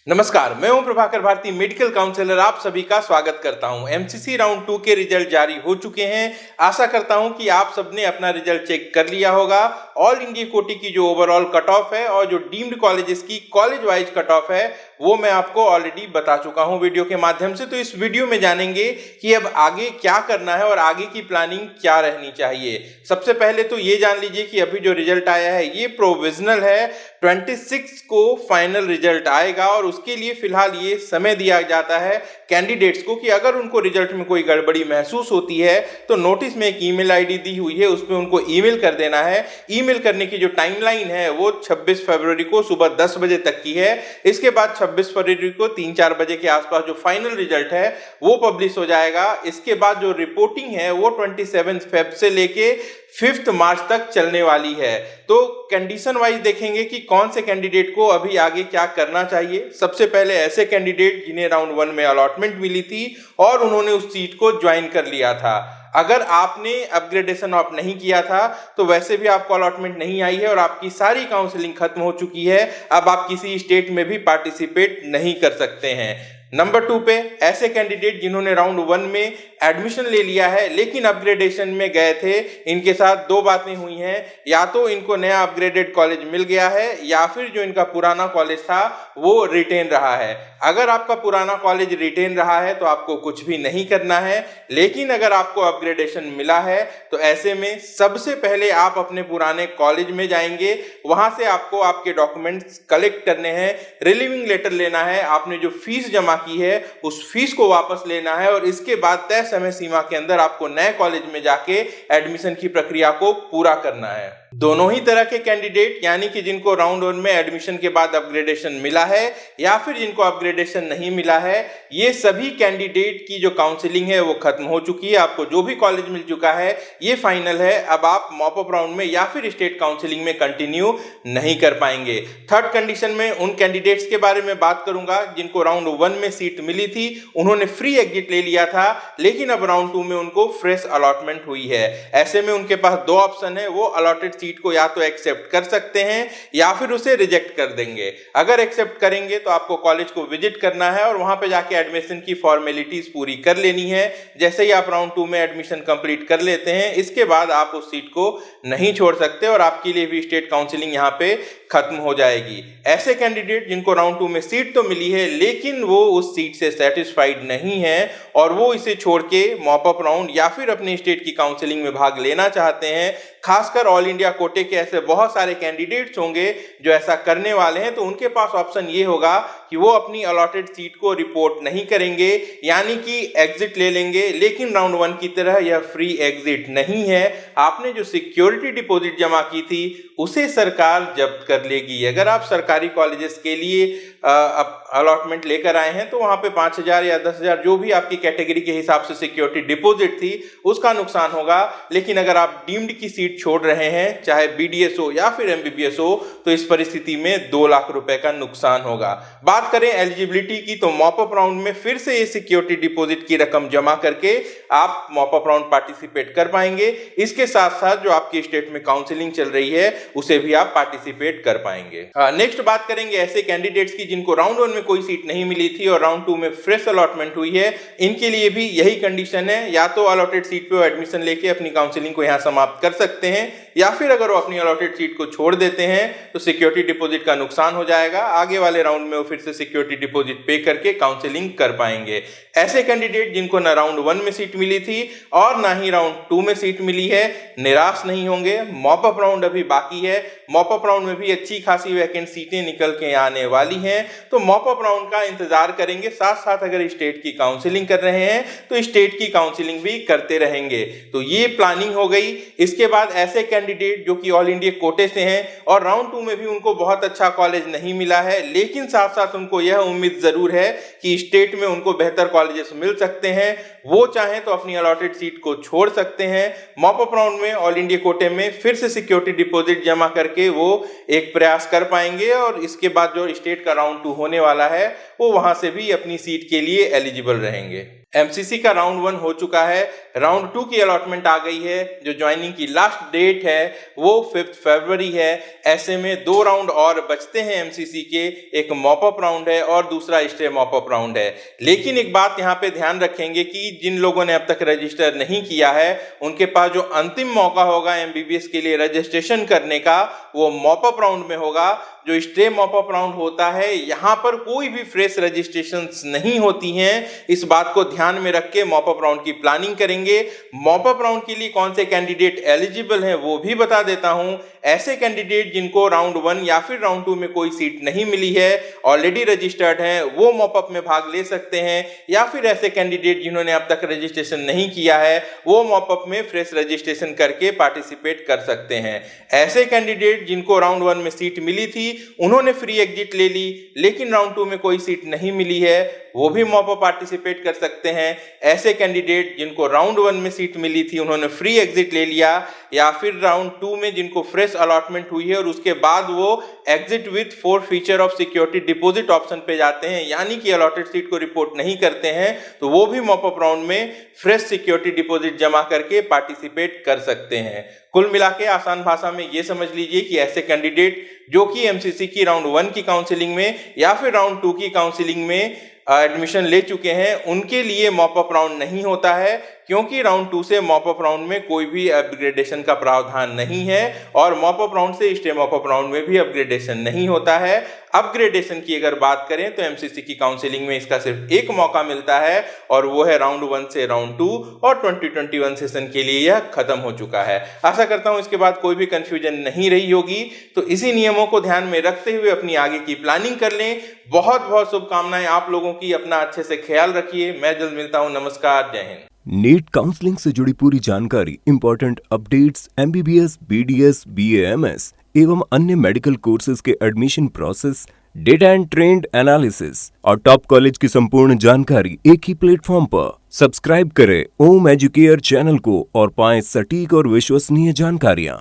नमस्कार, मैं हूं प्रभाकर भारती, मेडिकल काउंसलर। आप सभी का स्वागत करता हूं। एमसीसी राउंड 2 के रिजल्ट जारी हो चुके हैं। आशा करता हूं कि आप सबने अपना रिजल्ट चेक कर लिया होगा। ऑल इंडिया कोटी की जो ओवरऑल कट ऑफ है और जो डीम्ड कॉलेजेस की कॉलेज वाइज कट ऑफ है वो मैं आपको ऑलरेडी बता चुका हूं वीडियो के माध्यम से। तो इस वीडियो में जानेंगे कि अब आगे क्या करना है और आगे की प्लानिंग क्या रहनी चाहिए। सबसे पहले तो ये जान लीजिए कि अभी जो रिजल्ट आया है ये प्रोविजनल है। 26 को फाइनल रिजल्ट आएगा और उसके लिए फिलहाल ये समय दिया जाता है कैंडिडेट्स को कि अगर उनको रिजल्ट में कोई गड़बड़ी महसूस होती है तो नोटिस में एक ईमेल आईडी दी हुई है, उस पर उनको ईमेल कर देना है। ईमेल करने की जो टाइमलाइन है वो 26 फरवरी को सुबह 10 बजे तक की है। इसके बाद 26 फरवरी को 3-4 बजे के आसपास जो फाइनल रिजल्ट है वो पब्लिश हो जाएगा। इसके बाद जो रिपोर्टिंग है वो 27 फेब से लेके 5 मार्च तक चलने वाली है। तो कंडीशन वाइज देखेंगे कि कौन से कैंडिडेट को अभी आगे क्या करना चाहिए। सबसे पहले ऐसे कैंडिडेट जिन्हें राउंड 1 में अलॉटमेंट मिली थी और उन्होंने उस सीट को ज्वाइन कर लिया था। अगर आपने अपग्रेडेशन ऑफ नहीं किया था तो वैसे भी आपको अलॉटमेंट नहीं आई है और आपकी सारी काउंसलिंग खत्म हो चुकी है। अब आप किसी स्टेट में भी पार्टिसिपेट नहीं कर सकते हैं। नंबर 2 पे ऐसे कैंडिडेट जिन्होंने राउंड 1 में एडमिशन ले लिया है लेकिन अपग्रेडेशन में गए थे, इनके साथ दो बातें हुई हैं। या तो इनको नया अपग्रेडेड कॉलेज मिल गया है या फिर जो इनका पुराना कॉलेज था वो रिटेन रहा है। अगर आपका पुराना कॉलेज रिटेन रहा है तो आपको कुछ भी नहीं करना है, लेकिन अगर आपको अपग्रेडेशन मिला है तो ऐसे में सबसे पहले आप अपने पुराने कॉलेज में जाएंगे। वहां से आपको आपके डॉक्यूमेंट्स कलेक्ट करने हैं, रिलीविंग लेटर लेना है, आपने जो फीस जमा की है उस फीस को वापस लेना है और इसके बाद तय समय सीमा के अंदर आपको नए कॉलेज में जाके एडमिशन की प्रक्रिया को पूरा करना है। दोनों ही तरह के कैंडिडेट यानी कि जिनको राउंड 1 में एडमिशन के बाद अपग्रेडेशन मिला है या फिर जिनको अपग्रेडेशन नहीं मिला है, ये सभी कैंडिडेट की जो काउंसलिंग है वो खत्म हो चुकी है। आपको जो भी कॉलेज मिल चुका है ये फाइनल है। अब आप मॉप अप राउंड में या फिर स्टेट काउंसलिंग में कंटिन्यू नहीं कर पाएंगे। थर्ड कंडीशन में उन कैंडिडेट्स के बारे में बात करूंगा जिनको राउंड 1 में सीट मिली थी, उन्होंने फ्री एग्जिट ले लिया था लेकिन अब राउंड 2 में उनको फ्रेश अलॉटमेंट हुई है। ऐसे में उनके पास दो ऑप्शन है, वो अलॉटेड सीट को या तो एक्सेप्ट कर सकते हैं या फिर उसे रिजेक्ट कर देंगे। अगर एक्सेप्ट करेंगे तो आपको कॉलेज को विजिट करना है और वहां पे जाके एडमिशन की फॉर्मेलिटीज पूरी कर लेनी है। जैसे ही आप राउंड 2 में एडमिशन कंप्लीट कर लेते हैं इसके बाद आप उस सीट को नहीं छोड़ सकते और आपके लिए भी स्टेट काउंसलिंग यहाँ पे खत्म हो जाएगी। ऐसे कैंडिडेट जिनको राउंड 2 में सीट तो मिली है लेकिन वो उस सीट से सेटिस्फाइड नहीं है और वो इसे छोड़ के मॉप अप राउंड या फिर अपने स्टेट की काउंसलिंग में भाग लेना चाहते हैं, खासकर ऑल इंडिया कोटे के ऐसे बहुत सारे कैंडिडेट्स होंगे जो ऐसा करने वाले हैं, तो उनके पास ऑप्शन ये होगा कि वो अपनी अलॉटेड सीट को रिपोर्ट नहीं करेंगे यानी कि एग्जिट ले लेंगे। लेकिन राउंड 1 की तरह यह फ्री एग्जिट नहीं है। आपने जो सिक्योरिटी डिपॉजिट जमा की थी उसे सरकार जब्त कर लेगी। अगर आप सरकारी कॉलेजेस के लिए अलॉटमेंट लेकर आए हैं तो वहां पे 5,000 या 10,000 जो भी आपकी कैटेगरी के हिसाब से सिक्योरिटी डिपॉजिट थी उसका नुकसान होगा। लेकिन अगर आप डीम्ड की सीट छोड़ रहे हैं, चाहे बीडीएस हो या फिर एमबीबीएस हो, तो इस परिस्थिति में 2 लाख रुपए का नुकसान होगा। बात करें एलिजिबिलिटी की तो मॉप अप राउंड में फिर से ये सिक्योरिटी डिपॉजिट की रकम जमा करके आप मॉप अप राउंड पार्टिसिपेट कर पाएंगे। इसके साथ साथ जो आपकी स्टेट में काउंसलिंग चल रही है उसे भी आप पार्टिसिपेट कर पाएंगे। नेक्स्ट बात करेंगे ऐसे कैंडिडेट्स की जिनको राउंड 1 में कोई सीट नहीं मिली थी और राउंड 2 में फ्रेश अलॉटमेंट हुई है। इनके लिए भी यही कंडीशन है, या तो अलॉटेड सीट पे एडमिशन लेके अपनी काउंसलिंग को यहाँ समाप्त कर सकते हैं या फिर अगर वो अपनी अलॉटेड सीट को छोड़ देते हैं तो सिक्योरिटी डिपॉजिट का नुकसान हो जाएगा। आगे वाले राउंड में वो फिर से सिक्योरिटी डिपॉजिट पे करके काउंसलिंग कर पाएंगे। ऐसे कैंडिडेट जिनको ना राउंड 1 में सीट मिली थी और ना ही राउंड 2 में सीट मिली है निराश नहीं होंगे। मॉप अप राउंड अभी बाकी है। मॉप अप राउंड में भी अच्छी खासी वैकेंट सीटें निकल के आने वाली हैं, तो मॉप अप राउंड का इंतजार करेंगे। साथ साथ अगर स्टेट की काउंसलिंग कर रहे हैं तो स्टेट की काउंसलिंग भी करते रहेंगे। तो ये प्लानिंग हो गई। इसके बाद ऐसे कैंडिडेट जो कि ऑल इंडिया कोटे से हैं और राउंड 2 में भी उनको बहुत अच्छा कॉलेज नहीं मिला है, लेकिन साथ साथ उनको यह उम्मीद जरूर है कि स्टेट में उनको बेहतर कॉलेजेस मिल सकते हैं, वो चाहें तो अपनी अलॉटेड सीट को छोड़ सकते हैं। मॉप अप राउंड में ऑल इंडिया कोटे में फिर से सिक्योरिटी डिपॉजिट जमा करके वो एक प्रयास कर पाएंगे और इसके बाद जो स्टेट का राउंड 2 होने वाला है वो वहां से भी अपनी सीट के लिए एलिजिबल रहेंगे। एमसीसी का राउंड 1 हो चुका है, राउंड 2 की अलॉटमेंट आ गई है। जो ज्वाइनिंग की लास्ट डेट है वो 5 फरवरी है। ऐसे में 2 राउंड और बचते हैं एमसीसी के, एक मॉप अप राउंड है और दूसरा स्टे मॉप अप राउंड है। लेकिन एक बात यहाँ पे ध्यान रखेंगे कि जिन लोगों ने अब तक रजिस्टर नहीं किया है उनके पास जो अंतिम मौका होगा एमबीबीएस के लिए रजिस्ट्रेशन करने का वो मॉप अप राउंड में होगा। जो स्टे मॉप अप राउंड होता है यहाँ पर कोई भी फ्रेश रजिस्ट्रेशंस नहीं होती हैं। इस बात को ध्यान में रख के मॉप अप राउंड की प्लानिंग करेंगे। मॉप अप राउंड के लिए कौन से कैंडिडेट एलिजिबल हैं वो भी बता देता हूं। ऐसे कैंडिडेट जिनको राउंड 1 या फिर राउंड 2 में कोई सीट नहीं मिली है, ऑलरेडी रजिस्टर्ड हैं, वो मॉप अप में भाग ले सकते हैं। या फिर ऐसे कैंडिडेट जिन्होंने अब तक रजिस्ट्रेशन नहीं किया है वो मॉप अप में फ्रेश रजिस्ट्रेशन करके पार्टिसिपेट कर सकते हैं। ऐसे कैंडिडेट जिनको राउंड 1 में सीट मिली थी उन्होंने फ्री एग्जिट ले ली, लेकिन राउंड 2 में कोई सीट नहीं मिली है, वो भी मॉप अप पार्टिसिपेट कर सकते हैं। ऐसे कैंडिडेट जिनको राउंड 1 में सीट मिली थी उन्होंने फ्री एग्जिट ले लिया, या फिर राउंड 2 में जिनको फ्रेश अलॉटमेंट हुई है और उसके बाद वो exit with 4 feature of security deposit option पे जाते हैं, यानी कि अलॉटेड सीट को रिपोर्ट नहीं करते हैं, तो वो भी मॉप अप राउंड में फ्रेश सिक्योरिटी डिपॉजिट जमा करके पार्टिसिपेट कर सकते हैं। कुल मिला के आसान भाषा में ये समझ लीजिए कि ऐसे कैंडिडेट जो कि एमसीसी की राउंड 1 की काउंसलिंग में या फिर राउंड 2 की काउंसलिंग में एडमिशन ले चुके हैं उनके लिए मॉप अप राउंड नहीं होता है, क्योंकि राउंड 2 से मॉप अप राउंड में कोई भी अपग्रेडेशन का प्रावधान नहीं है और मॉप अप राउंड से स्टे मॉप अप राउंड में भी अपग्रेडेशन नहीं होता है। अपग्रेडेशन की अगर बात करें तो एमसीसी की काउंसलिंग में इसका सिर्फ एक मौका मिलता है और वो है राउंड 1 से राउंड 2, और 2021 सेशन के लिए यह खत्म हो चुका है। आशा करता हूं इसके बाद कोई भी कंफ्यूजन नहीं रही होगी। तो इसी नियमों को ध्यान में रखते हुए अपनी आगे की प्लानिंग कर लें। बहुत बहुत शुभकामनाएं आप लोगों की। अपना अच्छे से ख्याल रखिए। मैं जल्द मिलता हूं। नमस्कार, जय हिंद। नीट काउंसलिंग से जुड़ी पूरी जानकारी, important updates, MBBS, BDS, BAMS एवं अन्य मेडिकल कोर्सेज के admission process, data and trend analysis और टॉप कॉलेज की संपूर्ण जानकारी एक ही प्लेटफॉर्म पर। सब्सक्राइब करें ओम एजुकेयर चैनल को और पाएं सटीक और विश्वसनीय जानकारियां।